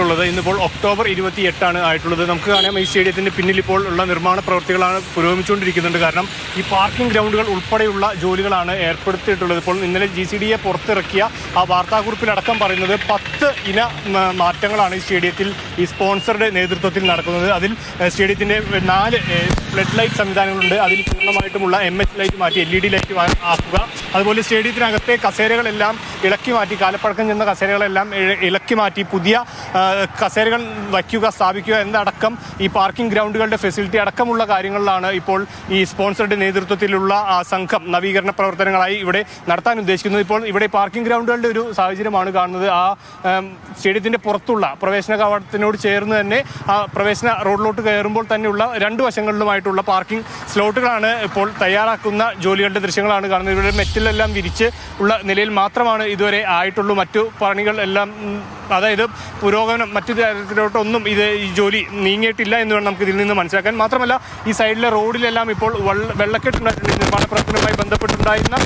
എന്നുള്ളത്. ഇന്നിപ്പോൾ ഒക്ടോബർ 28 ആയിട്ടുള്ളത്. നമുക്ക് കാണാം ഈ സ്റ്റേഡിയത്തിൻ്റെ പിന്നിൽ ഇപ്പോൾ ഉള്ള നിർമ്മാണ പ്രവൃത്തികളാണ് പുരോഗമിച്ചുകൊണ്ടിരിക്കുന്നുണ്ട്. കാരണം ഈ പാർക്കിംഗ് ഗ്രൗണ്ടുകൾ ഉൾപ്പെടെയുള്ള ജോലികളാണ് ഏർപ്പെടുത്തിയിട്ടുള്ളത്. ഇപ്പോൾ ഇന്നലെ GCDA പുറത്തിറക്കിയ ആ വാർത്താക്കുറിപ്പിലടക്കം പറയുന്നത് 10 ഇന മാറ്റങ്ങളാണ് ഈ സ്റ്റേഡിയത്തിൽ ഈ സ്പോൺസറുടെ നേതൃത്വത്തിൽ നടക്കുന്നത്. അതിൽ സ്റ്റേഡിയത്തിൻ്റെ 4 ഫ്ലഡ് ലൈറ്റ് സംവിധാനങ്ങളുണ്ട്. അതിൽ പൂർണ്ണമായിട്ടുമുള്ള MH ലൈറ്റ് മാറ്റി LED ലൈറ്റ് ആക്കുക. അതുപോലെ സ്റ്റേഡിയത്തിനകത്തെ കസേരകളെല്ലാം ഇളക്കി മാറ്റി, കാലപ്പഴക്കം ചെന്ന കസേരകളെല്ലാം ഇളക്കി മാറ്റി പുതിയ കസേരകൾ വയ്ക്കുക, സ്ഥാപിക്കുക എന്നടക്കം ഈ പാർക്കിംഗ് ഗ്രൗണ്ടുകളുടെ ഫെസിലിറ്റി അടക്കമുള്ള കാര്യങ്ങളിലാണ് ഇപ്പോൾ ഈ സ്പോൺസറുടെ നേതൃത്വത്തിലുള്ള സംഘം നവീകരണ പ്രവർത്തനങ്ങളായി ഇവിടെ നടത്താൻ ഉദ്ദേശിക്കുന്നത്. ഇപ്പോൾ ഇവിടെ പാർക്കിംഗ് ഗ്രൗണ്ടുകളുടെ ഒരു സാഹചര്യമാണ് കാണുന്നത്. ആ സ്റ്റേഡിയത്തിൻ്റെ പുറത്തുള്ള പ്രവേശന കവാടത്തിനോട് ചേർന്ന് തന്നെ ആ പ്രവേശന റോഡിലോട്ട് കയറുമ്പോൾ തന്നെയുള്ള 2 വശങ്ങളിലുമായിട്ടുള്ള പാർക്കിംഗ് സ്ലോട്ടുകളാണ് ഇപ്പോൾ തയ്യാറാക്കുന്ന ജോലികളുടെ ദൃശ്യങ്ങളാണ് കാണുന്നത്. ഇവിടെ മെറ്റലെല്ലാം വിരിച്ച് ഉള്ള നിലയിൽ മാത്രമാണ് ഇതുവരെ ആയിട്ടുള്ളൂ. മറ്റു പണികൾ എല്ലാം, അതായത് പുരോഗമനം മറ്റു തരത്തിലോട്ടൊന്നും ഈ ജോലി നീങ്ങിയിട്ടില്ല എന്ന് വേണം നമുക്ക് ഇതിൽ നിന്ന് മനസ്സിലാക്കാൻ. മാത്രമല്ല ഈ സൈഡിലെ റോഡിലെല്ലാം ഇപ്പോൾ വെള്ളക്കെട്ടുണ്ടായിട്ടുണ്ട്. നിർമ്മാണ പ്രവർത്തനവുമായി ബന്ധപ്പെട്ടുണ്ടായിരുന്ന